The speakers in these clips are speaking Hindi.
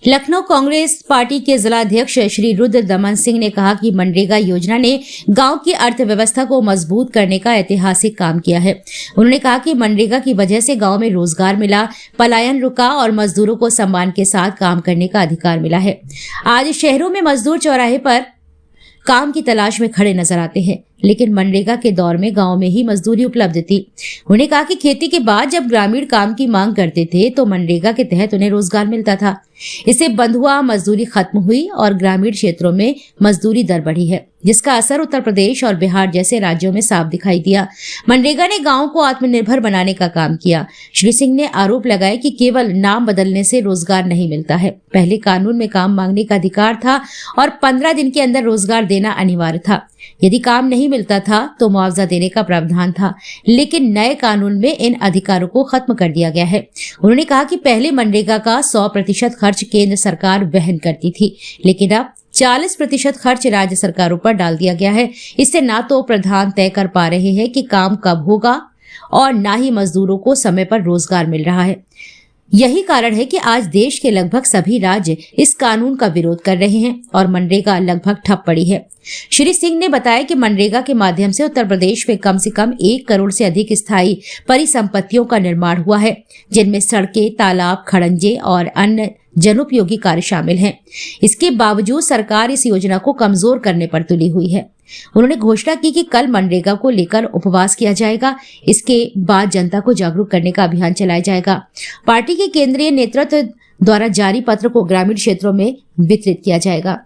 लखनऊ कांग्रेस पार्टी के जिला अध्यक्ष श्री रुद्र दमन सिंह ने कहा कि मनरेगा योजना ने गांव की अर्थव्यवस्था को मजबूत करने का ऐतिहासिक काम किया है। उन्होंने कहा कि मनरेगा की वजह से गांव में रोजगार मिला, पलायन रुका और मजदूरों को सम्मान के साथ काम करने का अधिकार मिला है। आज शहरों में मजदूर चौराहे पर काम की तलाश में खड़े नजर आते हैं, लेकिन मनरेगा के दौर में गांव में ही मजदूरी उपलब्ध थी। उन्होंने कहा कि खेती के बाद जब ग्रामीण काम की मांग करते थे तो मनरेगा के तहत उन्हें रोजगार मिलता था। इससे बंधुआ मजदूरी खत्म हुई और ग्रामीण क्षेत्रों में मजदूरी दर बढ़ी है, जिसका असर उत्तर प्रदेश और बिहार जैसे राज्यों में साफ दिखाई दिया। मनरेगा ने गांव को आत्मनिर्भर बनाने का काम किया। श्री सिंह ने आरोप लगाया कि केवल नाम बदलने से रोजगार नहीं मिलता है। पहले कानून में काम मांगने का अधिकार था और 15 दिन के अंदर रोजगार देना अनिवार्य था। यदि काम नहीं मिलता था तो मुआवजा देने का प्रावधान था, लेकिन नए कानून में इन अधिकारों को खत्म कर दिया गया है। उन्होंने कहा कि पहले मनरेगा का 100% खर्च केंद्र सरकार वहन करती थी, लेकिन अब 40% खर्च राज्य सरकारों पर डाल दिया गया है। इससे ना तो प्रधान तय कर पा रहे हैं कि काम कब होगा और ना ही मजदूरों को समय पर रोजगार मिल रहा है। यही कारण है कि आज देश के लगभग सभी राज्य इस कानून का विरोध कर रहे हैं और मनरेगा लगभग ठप पड़ी है। श्री सिंह ने बताया कि मनरेगा के माध्यम से उत्तर प्रदेश में कम से कम 1 करोड़ से अधिक स्थायी परिसंपत्तियों का निर्माण हुआ है, जिनमें सड़कें, तालाब, खड़ंजे और अन्य जनोपयोगी कार्य शामिल हैं। इसके बावजूद सरकार इस योजना को कमजोर करने पर तुली हुई है। उन्होंने घोषणा की कि कल मनरेगा को लेकर उपवास किया जाएगा। इसके बाद जनता को जागरूक करने का अभियान चलाया जाएगा। पार्टी के केंद्रीय नेतृत्व द्वारा जारी पत्र को ग्रामीण क्षेत्रों में वितरित किया जाएगा।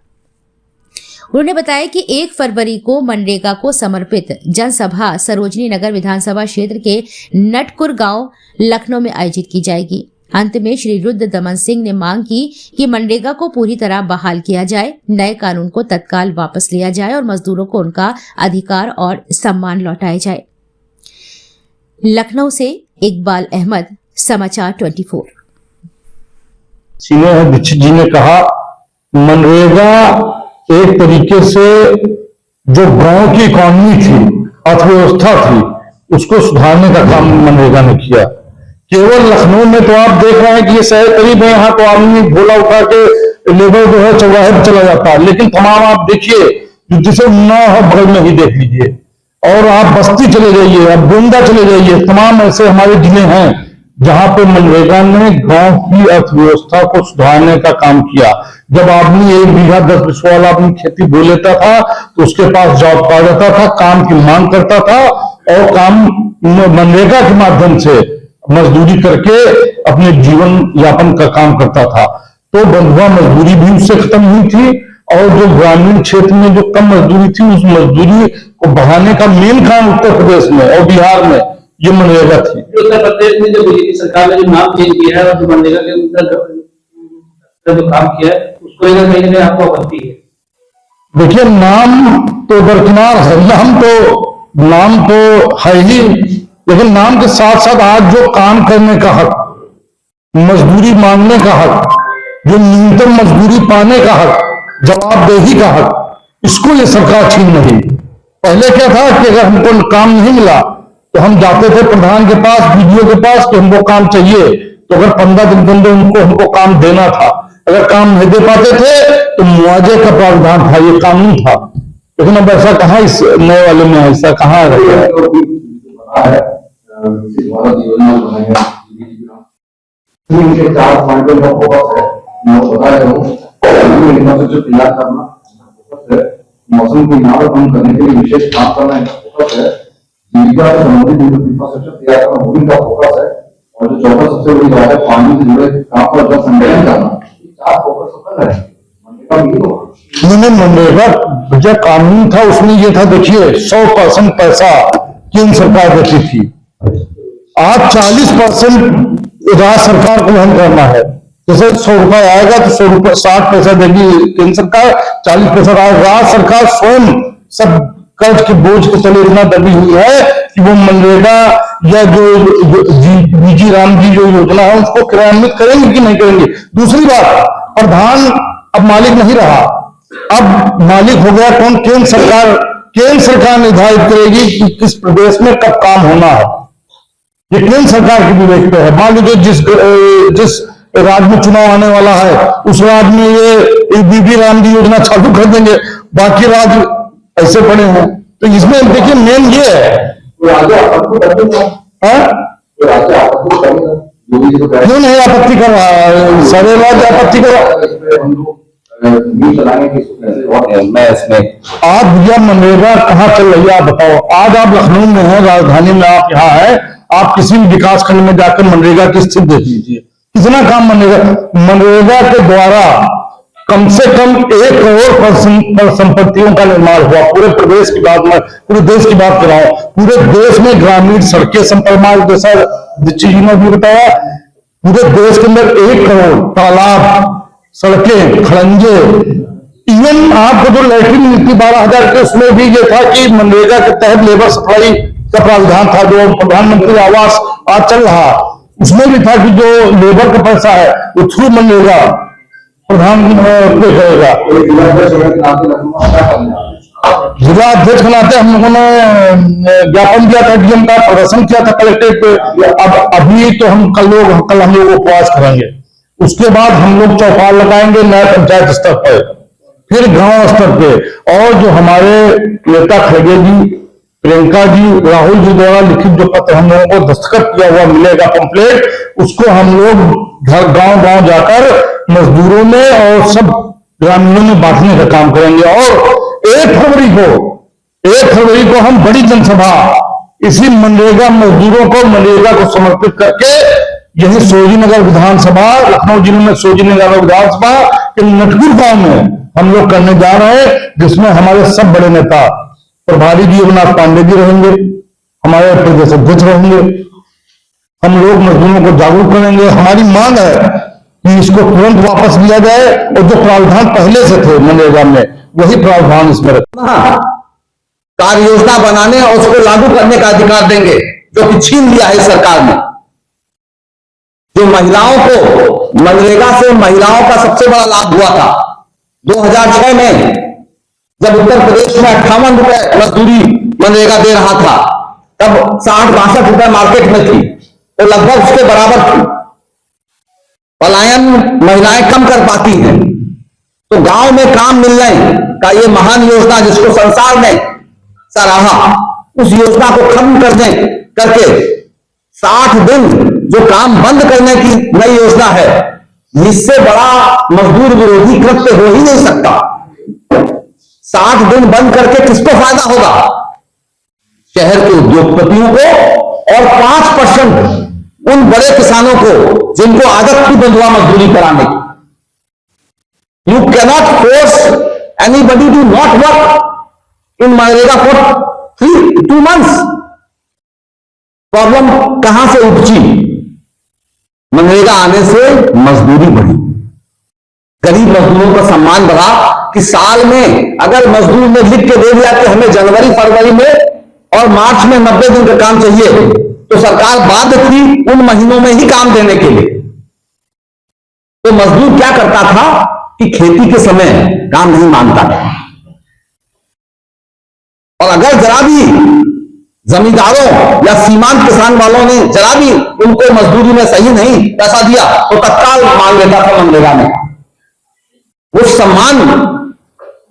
उन्होंने बताया कि 1 फरवरी को मनरेगा को समर्पित जनसभा सरोजनी नगर विधानसभा क्षेत्र के नटकुर गांव लखनऊ में आयोजित की जाएगी। अंत में श्री रुद्र दमन सिंह ने मांग की कि मनरेगा को पूरी तरह बहाल किया जाए, नए कानून को तत्काल वापस लिया जाए और मजदूरों को उनका अधिकार और सम्मान लौटाया जाए। लखनऊ से इकबाल अहमद, समाचार 24। सीनियर दीक्षित जी ने कहा मनरेगा एक तरीके से जो गांव की इकोनॉमी थी, अर्थव्यवस्था थी, उसको सुधारने का काम मनरेगा ने किया। केवल लखनऊ में तो आप देख रहे हैं कि ये शहर करीब है, यहाँ तो आदमी भोला उठा के लेबर जो है चौराहे पर चला जाता है, लेकिन तमाम आप देखिए जिसे ना हो बगल में ही देख लीजिए, और आप बस्ती चले जाइए, आप गोंदा चले जाइए, तमाम ऐसे हमारे जिले हैं जहां पे मनरेगा ने गांव की अर्थव्यवस्था को सुधारने का काम किया। जब आदमी 1 बीघा 10 बिस्वा वाला अपनी खेती बो लेता था तो उसके पास जॉब पा जाता था, काम की मांग करता था और काम मनरेगा के माध्यम से मजदूरी करके अपने जीवन यापन का काम करता था। तो बंधुआ मजदूरी भी उससे खत्म हुई थी और जो ग्रामीण क्षेत्र में जो कम मजदूरी थी उस मजदूरी को बढ़ाने का मेन काम उत्तर प्रदेश में और बिहार में ये मनरेगा थी। उत्तर प्रदेश में जो बीजेपी सरकार ने जो नाम चेंज किया है और जो मनरेगा के अंदर जो काम किया है उसको लेकर कहीं ना आपको आपत्ति है? देखिए, नाम तो दरकिनार है, नाम तो है ही, लेकिन नाम के साथ साथ आज जो काम करने का हक, मजदूरी मांगने का हक, जो न्यूनतम मजदूरी पाने का हक, जवाबदेही का हक, इसको ये सरकार छीन नहीं। पहले क्या था कि अगर हमको काम नहीं मिला तो हम जाते थे प्रधान के पास, बीडीओ के पास कि हमको काम चाहिए, तो अगर 15 दिन के अंदर हमको काम देना था। अगर काम नहीं दे पाते थे तो मुआवजे का प्रावधान था, ये कानून था। लेकिन अब ऐसा कहाँ, इस नए वाले में ऐसा कहाँ रहा है? इनके 4 पॉइंटों का फोकस है। मैं बता रहा हूँ, इंफ्रास्ट्रक्चर तैयार करना फोकस है, मौसम की मार कम करने के लिए विशेष काम करना इनका फोकस है, जीविका से संबंधित इंफ्रास्ट्रक्चर तैयार करना वो इनका फोकस है, और जो चौथा सबसे बड़ी बात है पानी से जुड़े काम पर जल संचयन करना। 4 फोकस कर रहे हैं। मनरेगा जो कानून था उसमें ये था, देखिए 100% पैसा केंद्र सरकार देती थी, आज 40% राज्य सरकार को वहन करना है। जैसे 100 रुपए आएगा तो 100 रुपए 60 पैसा देगी केंद्र सरकार, 40 पैसा राज्य सरकार स्वयं सब कर्ज के बोझ के तले इतना दबी हुई है कि वो मनरेगा या जो बीजी राम जी जो योजना है उसको क्रियान्वित करेंगे कि नहीं करेंगे। दूसरी बात, प्रधान अब मालिक नहीं रहा, अब मालिक हो गया कौन? केंद्र सरकार। केंद्र सरकार निर्धारित करेगी कि किस प्रदेश में कब काम होना है। ये केंद्र सरकार की विवेक पे है। मान लीजिए जिस राज्य में चुनाव आने वाला है, उस राज्य में ये बीबी राम की योजना चालू कर देंगे, बाकी राज्य ऐसे पड़े हैं। तो इसमें देखिए मेन ये है, क्यों नहीं आपत्ति कर रहा है? सारे राज्य आपत्ति कर रहा मैं इसमें। आप भैया मनरेगा कहाँ चल रही है आप बताओ? आज आप लखनऊ में हैं, राजधानी में आप यहाँ है, आप किसी भी विकास खंड में जाकर मनरेगा की स्थिति देख लीजिए, कितना काम मनरेगा के द्वारा कम से कम 1 करोड़ परिसंपत्तियों का निर्माण हुआ। पूरे प्रदेश की बात में, पूरे देश की बात कर रहा हूं, पूरे देश में ग्रामीण सड़कें संपर्क, जैसा जी ने भी बताया, पूरे देश के अंदर 1 करोड़ तालाब, सड़कें, खड़ंजे, इवन आपको जो लैट्रिन मिलती 12,000 के, उसमें भी ये था कि मनरेगा के तहत लेबर सप्लाई का प्रावधान था। जो प्रधानमंत्री आवास आज चल रहा, उसमें भी था कि जो लेबर का पैसा है वो थ्रू मनरेगा प्रधानमंत्री करेगा। जिला अध्यक्ष के नाते हम लोगों ने ज्ञापन दिया था, डीएम का प्रदर्शन किया था कलेक्ट्रेट पे। अब अभी तो हम कल हम लोग उपवास करेंगे, उसके बाद हम लोग चौपाल लगाएंगे नए पंचायत स्तर पर, फिर गांव स्तर पे। और जो हमारे नेता खड़गे जी, प्रियंका जी, राहुल जी द्वारा लिखित जो पत्र हम लोगों को दस्तखत किया हुआ मिलेगा पंपलेट, उसको हम लोग घर गांव जाकर मजदूरों में और सब ग्रामीणों में बांटने का काम करेंगे। और 1 फरवरी को हम बड़ी जनसभा इसी मनरेगा मजदूरों को, मनरेगा को समर्पित करके यही सोजीनगर विधानसभा, लखनऊ जिले में सोजीनगर विधानसभा के नटपुर गांव में हम लोग करने जा रहे हैं, जिसमें हमारे सब बड़े नेता प्रभारी जी रघुनाथ पांडे जी रहेंगे, हमारे प्रदेश अध्यक्ष रहेंगे। हम लोग मजदूरों को जागरूक करेंगे। हमारी मांग है कि इसको तुरंत वापस लिया जाए और जो प्रावधान पहले से थे मनरेगा में, वही प्रावधान इसमें रखना, कार्य योजना बनाने और उसको लागू करने का अधिकार देंगे, जो कि छीन लिया है सरकार ने। जो महिलाओं को मनरेगा से महिलाओं का सबसे बड़ा लाभ हुआ था 2006 में, जब उत्तर प्रदेश में 58 रुपए मजदूरी मनरेगा दे रहा था, तब 60-62 रुपए मार्केट में थी, तो लगभग उसके बराबर थी। पलायन महिलाएं कम कर पाती हैं, तो गांव में काम मिलने का ये महान योजना जिसको संसार में सराहा, उस योजना को खत्म करके 60 दिन जो काम बंद करने की नई योजना है, इससे बड़ा मजदूर विरोधी कृत्य हो ही नहीं सकता। 60 दिन बंद करके किसको फायदा होगा? शहर के उद्योगपतियों को और 5% उन बड़े किसानों को जिनको आदत थी बंधुआ मजदूरी कराने की। You cannot force anybody to not work in MNREGA for 2 months। Problem कहां से उपजी? मनरेगा आने से मजदूरी बढ़ी, गरीब मजदूरों का सम्मान बढ़ा कि साल में अगर मजदूर ने लिख के दे दिया कि हमें जनवरी फरवरी में और मार्च में 90 दिन का काम चाहिए, तो सरकार बाध्य थी उन महीनों में ही काम देने के लिए। तो मजदूर क्या करता था कि खेती के समय काम नहीं मांगता था, और अगर जरा भी जमींदारों या सीमांत किसान वालों ने जरा भी उनको मजदूरी में सही नहीं पैसा दिया तो तत्काल मांग लेता था मनरेगा में। उस सम्मान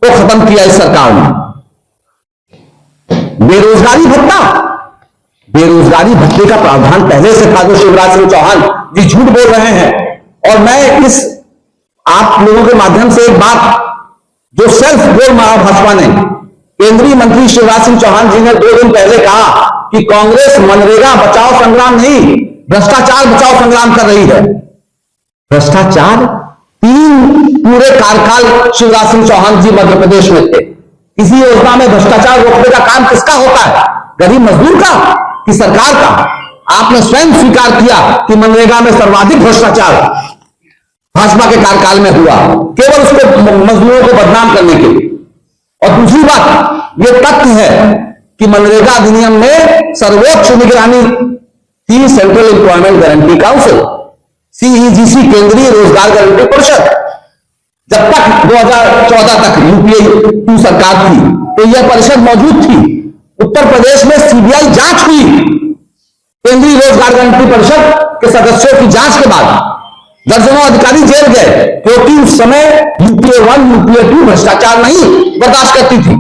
को खत्म किया इस सरकार ने। बेरोजगारी भत्ता, बेरोजगारी भत्ते का प्रावधान पहले से था, जो शिवराज सिंह चौहान जी झूठ बोल रहे हैं। और मैं इस आप लोगों के माध्यम से एक बात जो सेल्फ बोल मारा भाजपा ने, केंद्रीय मंत्री शिवराज सिंह चौहान जी ने 2 दिन पहले कहा कि कांग्रेस मनरेगा बचाओ संग्राम नहीं, भ्रष्टाचार बचाओ संग्राम कर रही है। भ्रष्टाचार 3 पूरे कार्यकाल शिवराज सिंह चौहान जी मध्य प्रदेश में थे। किसी योजना में भ्रष्टाचार रोकने का काम किसका होता है? गरीब मजदूर का कि सरकार का? आपने स्वयं स्वीकार किया कि मनरेगा में सर्वाधिक भ्रष्टाचार भाजपा के कार्यकाल में हुआ, केवल उसको मजदूरों को बदनाम करने के लिए। और दूसरी बात यह तथ्य है कि मनरेगा अधिनियम में सर्वोच्च निगरानी थी सेंट्रल एम्प्लॉयमेंट गारंटी काउंसिल, सीईजीसी, केंद्रीय रोजगार गारंटी परिषद। जब तक 2014 तक यूपीए 2 सरकार थी तो यह परिषद मौजूद थी। उत्तर प्रदेश में सीबीआई जांच हुई केंद्रीय रोजगार गारंटी परिषद के सदस्यों की जांच के बाद, दर्जनों अधिकारी जेल गए क्योंकि उस समय यूपीए 1 यूपीए 2 भ्रष्टाचार नहीं बर्दाश्त करती थी।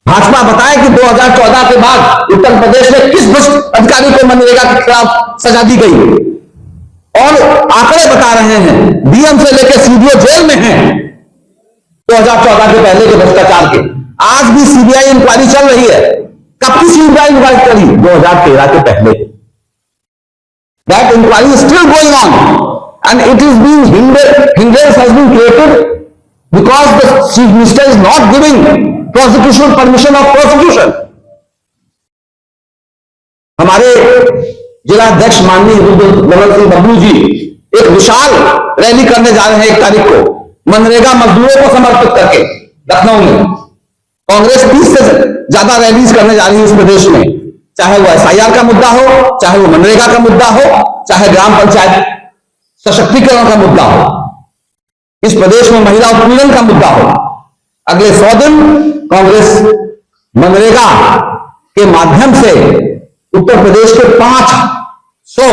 भाजपा बताए कि 2014 के बाद उत्तर प्रदेश में किस भ्रष्ट अधिकारी को मनरेगा के खिलाफ सजा दी गई, और आंकड़े बता रहे हैं डीएम से लेकर सीडीओ जेल में हैं 2014 के पहले के भ्रष्टाचार के। आज भी सीबीआई इंक्वायरी चल रही है। कब की सीबीआई इंक्वायरी चली? 2013 के पहले। That inquiry is still going on, and it is being hindrance has been created because the chief minister is not giving prosecution permission of prosecution. हमारे जिला अध्यक्ष माननीय रुद्र सिंह बबलू जी एक विशाल रैली करने जा रहे हैं 1 तारीख को मनरेगा मजदूरों को समर्पित करके लखनऊ में। कांग्रेस 30 से ज्यादा रैलीज करने जा रही है इस प्रदेश में, चाहे वो एसआईआर का मुद्दा हो, चाहे वो मनरेगा का मुद्दा हो, चाहे ग्राम पंचायत सशक्तिकरण का मुद्दा हो, इस प्रदेश में महिला उत्पीड़न का मुद्दा हो। अगले 100 दिन कांग्रेस मनरेगा के माध्यम से उत्तर प्रदेश के 500